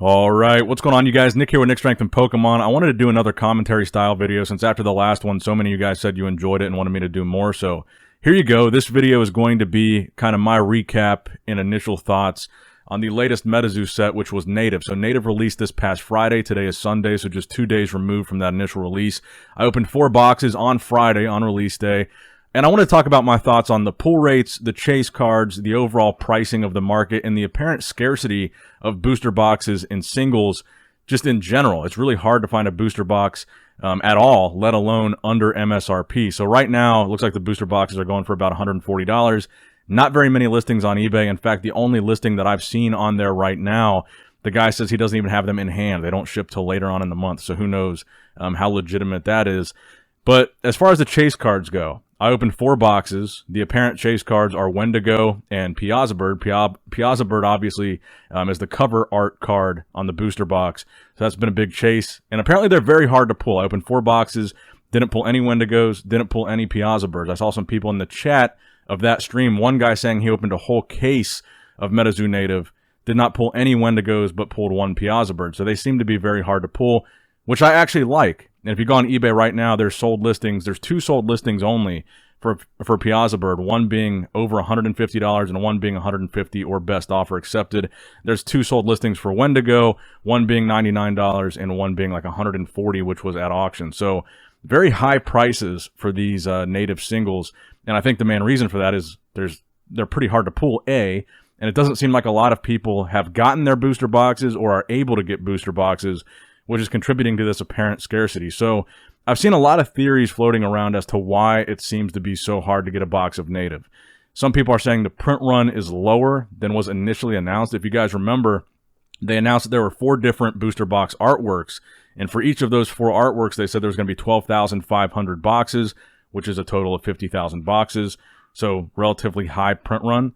All right, what's going on, you guys? Nick here with Nick Strength and Pokemon. I wanted to do another commentary style video since after the last one, so many of you guys said you enjoyed it and wanted me to do more. So here you go. This video is going to be kind of my recap and initial thoughts on the latest Metazoo set, which was Native. So Native released this past Friday. Today is Sunday, so just 2 days removed from that initial release. I opened 4 boxes on Friday on release day. And I want to talk about my thoughts on the pull rates, the chase cards, the overall pricing of the market, and the apparent scarcity of booster boxes in singles just in general. It's really hard to find a booster box at all, let alone under MSRP. So right now, it looks like the booster boxes are going for about $140. Not very many listings on eBay. In fact, the only listing that I've seen on there right now, the guy says he doesn't even have them in hand. They don't ship till later on in the month, so who knows how legitimate that is. But as far as the chase cards go, I opened 4 boxes. The apparent chase cards are Wendigo and Piazza Bird. Piazza Bird obviously is the cover art card on the booster box. So that's been a big chase. And apparently they're very hard to pull. I opened 4 boxes, didn't pull any Wendigos, didn't pull any Piazza Birds. I saw some people in the chat of that stream. One guy saying he opened a whole case of Metazoo Native, did not pull any Wendigos, but pulled 1 Piazza Bird. So they seem to be very hard to pull, which I actually like. And if you go on eBay right now, there's sold listings. There's 2 sold listings only for Piazza Bird, one being over $150 and one being $150 or best offer accepted. There's 2 sold listings for Wendigo, one being $99 and one being like $140, which was at auction. So very high prices for these native singles. And I think the main reason for that is they're pretty hard to pull, A, and it doesn't seem like a lot of people have gotten their booster boxes or are able to get booster boxes, which is contributing to this apparent scarcity. So I've seen a lot of theories floating around as to why it seems to be so hard to get a box of Native. Some people are saying the print run is lower than was initially announced. If you guys remember, they announced that there were 4 different booster box artworks, and for each of those 4 artworks, they said there was going to be 12,500 boxes, which is a total of 50,000 boxes, so relatively high print run.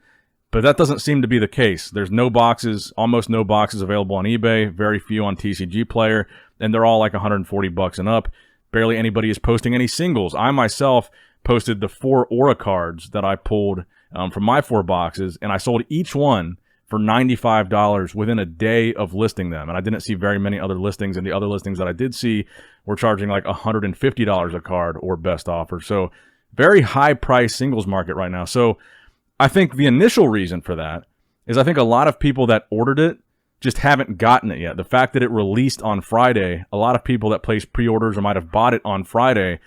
But that doesn't seem to be the case. There's no boxes, almost no boxes available on eBay, very few on TCG Player, and they're all like $140 and up. Barely anybody is posting any singles. I myself posted the 4 Aura cards that I pulled from my 4 boxes, and I sold each one for $95 within a day of listing them. And I didn't see very many other listings, and the other listings that I did see were charging like $150 a card or best offer. So very high price singles market right now. So I think the initial reason for that is I think a lot of people that ordered it just haven't gotten it yet. The fact that it released on Friday, a lot of people that placed pre-orders or might have bought it on Friday,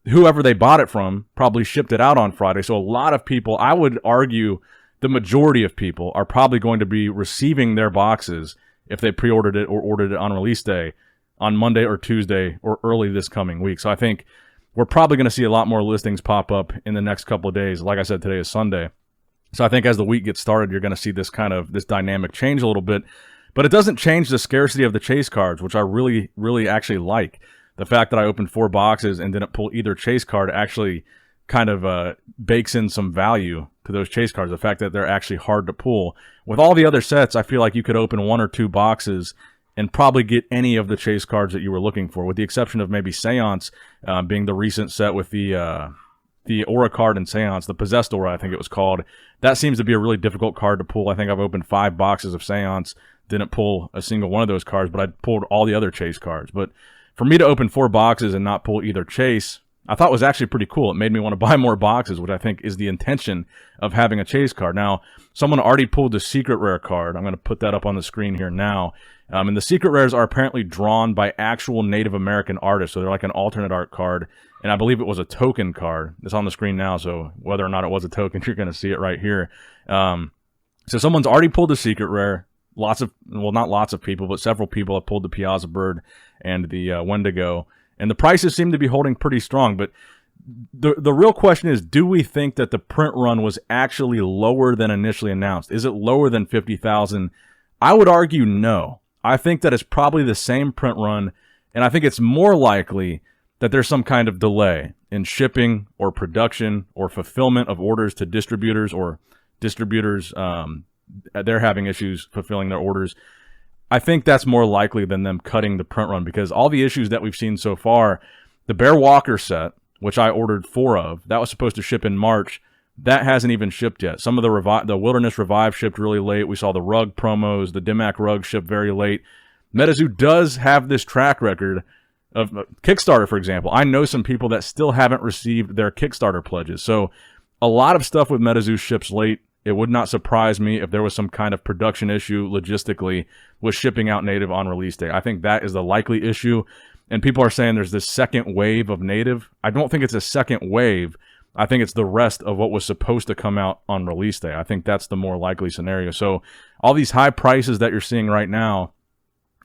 whoever they bought it from probably shipped it out on Friday. So a lot of people, I would argue the majority of people, are probably going to be receiving their boxes if they pre-ordered it or ordered it on release day on Monday or Tuesday or early this coming week. So I think we're probably going to see a lot more listings pop up in the next couple of days. Like I said, today is Sunday. So I think as the week gets started, you're going to see this dynamic change a little bit. But it doesn't change the scarcity of the chase cards, which I really, really actually like. The fact that I opened 4 boxes and didn't pull either chase card actually kind of bakes in some value to those chase cards. The fact that they're actually hard to pull. With all the other sets, I feel like you could open 1 or 2 boxes and probably get any of the chase cards that you were looking for, with the exception of maybe Seance being the recent set with the Aura card and Seance, the Possessed Aura, I think it was called. That seems to be a really difficult card to pull. I think I've opened 5 boxes of Seance, didn't pull a single one of those cards, but I pulled all the other chase cards. But for me to open 4 boxes and not pull either chase, I thought was actually pretty cool. It made me want to buy more boxes, which I think is the intention of having a chase card. Now, someone already pulled the secret rare card. I'm going to put that up on the screen here now. And the secret rares are apparently drawn by actual Native American artists, so they're like an alternate art card. And I believe it was a token card. It's on the screen now, so whether or not it was a token, you're going to see it right here. So someone's already pulled the secret rare. Not lots of people, but several people have pulled the Piazza Bird and the Wendigo. And the prices seem to be holding pretty strong. But the real question is, do we think that the print run was actually lower than initially announced? Is it lower than 50,000? I would argue no. I think that it's probably the same print run, and I think it's more likely that there's some kind of delay in shipping or production or fulfillment of orders to distributors, or distributors, they're having issues fulfilling their orders. I think that's more likely than them cutting the print run, because all the issues that we've seen so far, the Bear Walker set, which I ordered 4 of, that was supposed to ship in March, That hasn't even shipped yet. Some of the Wilderness Revive shipped really late. We saw the rug promos, the Dimac rug shipped very late. Metazoo does have this track record of Kickstarter, for example. I know some people that still haven't received their Kickstarter pledges. So a lot of stuff with Metazoo ships late. It would not surprise me if there was some kind of production issue logistically with shipping out native on release day. I think that is the likely issue. And people are saying there's this second wave of native. I don't think it's a second wave. I think it's the rest of what was supposed to come out on release day. I think that's the more likely scenario. So all these high prices that you're seeing right now,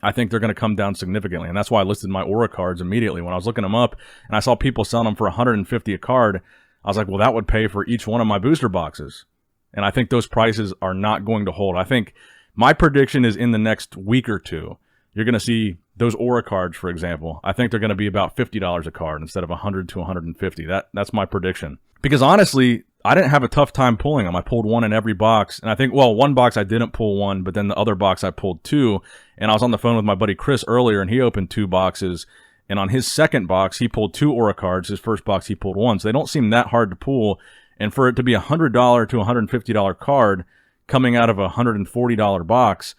I think they're going to come down significantly. And that's why I listed my Aura cards immediately. When I was looking them up and I saw people selling them for $150 a card, I was like, well, that would pay for each one of my booster boxes. And I think those prices are not going to hold. I think my prediction is in the next week or two, you're going to see those Aura cards, for example. I think they're going to be about $50 a card instead of $100 to $150. That's my prediction. Because honestly, I didn't have a tough time pulling them. I pulled one in every box. And I think, well, one box I didn't pull one, but then the other box I pulled two. And I was on the phone with my buddy Chris earlier, and he opened two boxes. And on his second box, he pulled two Aura cards. His first box, he pulled one. So they don't seem that hard to pull. And for it to be a $100 to $150 card coming out of a $140 box,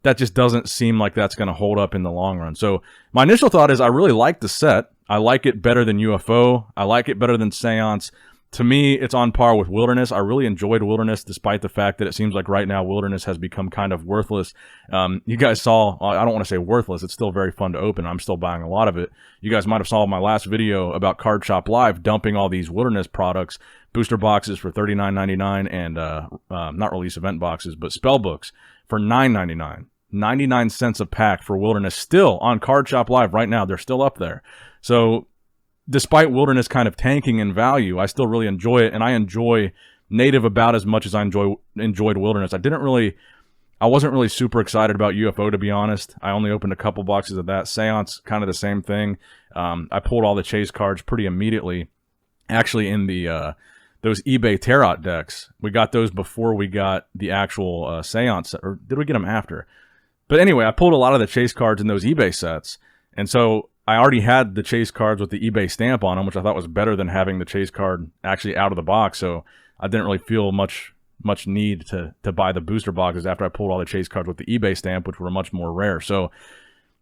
that just doesn't seem like that's going to hold up in the long run. So my initial thought is I really like the set. I like it better than UFO. I like it better than Seance. To me, it's on par with Wilderness. I really enjoyed Wilderness, despite the fact that it seems like right now Wilderness has become kind of worthless. You guys saw, I don't want to say worthless. It's still very fun to open. I'm still buying a lot of it. You guys might have saw my last video about Card Shop Live dumping all these Wilderness products, booster boxes for $39.99 and not release event boxes, but spell books for $9.99. 99 cents a pack for Wilderness, still on Card Shop Live right now. They're still up there. So despite Wilderness kind of tanking in value, I still really enjoy it, and I enjoy native about as much as I enjoyed Wilderness. I wasn't really super excited about UFO, to be honest. I only opened a couple boxes of that. Seance, kind of the same thing. I pulled all the chase cards pretty immediately. Actually, in the those eBay Tarot decks, we got those before we got the actual Seance, or did we get them after? But anyway, I pulled a lot of the chase cards in those eBay sets, and so I already had the chase cards with the eBay stamp on them, which I thought was better than having the chase card actually out of the box. So I didn't really feel much need to buy the booster boxes after I pulled all the chase cards with the eBay stamp, which were much more rare. So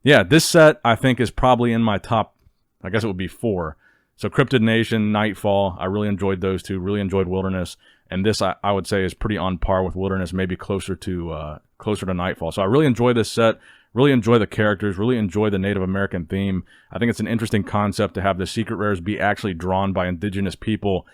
yeah, this set I think is probably in my top, I guess it would be 4. So Cryptid Nation, Nightfall, I really enjoyed those two, really enjoyed Wilderness. And this I would say is pretty on par with Wilderness, maybe closer to Nightfall. So I really enjoy this set. Really enjoy the characters, really enjoy the Native American theme. I think it's an interesting concept to have the secret rares be actually drawn by indigenous people.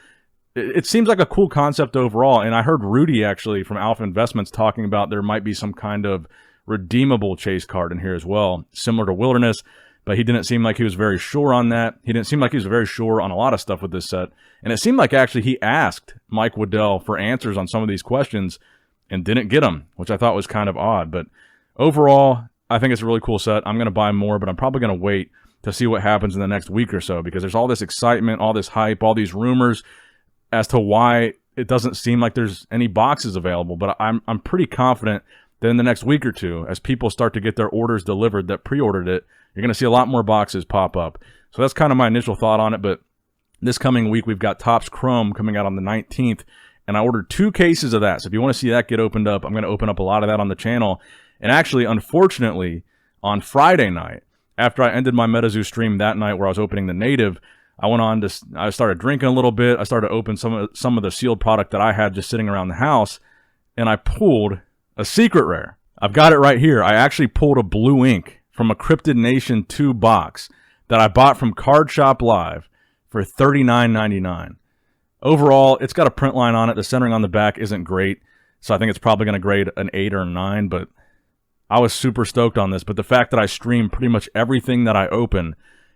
It seems like a cool concept overall, and I heard Rudy actually from Alpha Investments talking about there might be some kind of redeemable chase card in here as well, similar to Wilderness, but he didn't seem like he was very sure on that. He didn't seem like he was very sure on a lot of stuff with this set, and it seemed like actually he asked Mike Waddell for answers on some of these questions and didn't get them, which I thought was kind of odd, but overall, I think it's a really cool set. I'm going to buy more, but I'm probably going to wait to see what happens in the next week or so, because there's all this excitement, all this hype, all these rumors as to why it doesn't seem like there's any boxes available. But I'm pretty confident that in the next week or two, as people start to get their orders delivered that pre-ordered it, you're going to see a lot more boxes pop up. So that's kind of my initial thought on it. But this coming week, we've got Topps Chrome coming out on the 19th, and I ordered 2 cases of that. So if you want to see that get opened up, I'm going to open up a lot of that on the channel. And actually, unfortunately, on Friday night, after I ended my Metazoo stream that night where I was opening the native, I started drinking a little bit. I started to open some of the sealed product that I had just sitting around the house, and I pulled a secret rare. I've got it right here. I actually pulled a blue ink from a Cryptid Nation 2 box that I bought from Card Shop Live for $39.99. Overall, it's got a print line on it. The centering on the back isn't great, so I think it's probably going to grade an 8 or a 9, but I was super stoked on this. But the fact that I stream pretty much everything that I open,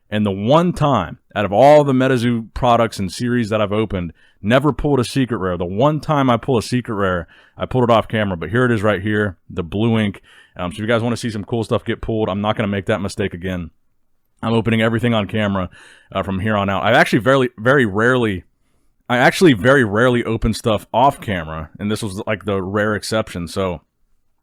and the one time out of all the Metazoo products and series that I've opened, never pulled a secret rare. The one time I pull a secret rare, I pulled it off camera, but here it is right here, the blue ink. So if you guys want to see some cool stuff get pulled, I'm not going to make that mistake again. I'm opening everything on camera from here on out. I actually very rarely open stuff off camera, and this was like the rare exception. So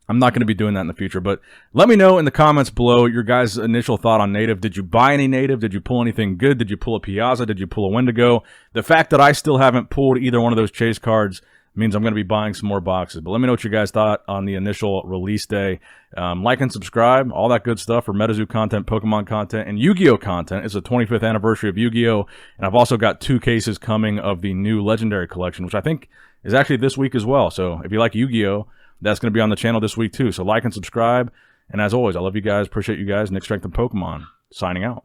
I'm not going to be doing that in the future, but let me know in the comments below your guys' initial thought on native. Did you buy any native? Did you pull anything good? Did you pull a Piazza? Did you pull a Wendigo? The fact that I still haven't pulled either one of those chase cards means I'm going to be buying some more boxes. But let me know what you guys thought on the initial release day. Like and subscribe, all that good stuff for Metazoo content, Pokemon content, and Yu-Gi-Oh content. It's the 25th anniversary of Yu-Gi-Oh! And I've also got 2 cases coming of the new Legendary Collection, which I think is actually this week as well. So if you like Yu-Gi-Oh!, that's going to be on the channel this week too. So like and subscribe. And as always, I love you guys. Appreciate you guys. Nick Strength and Pokemon signing out.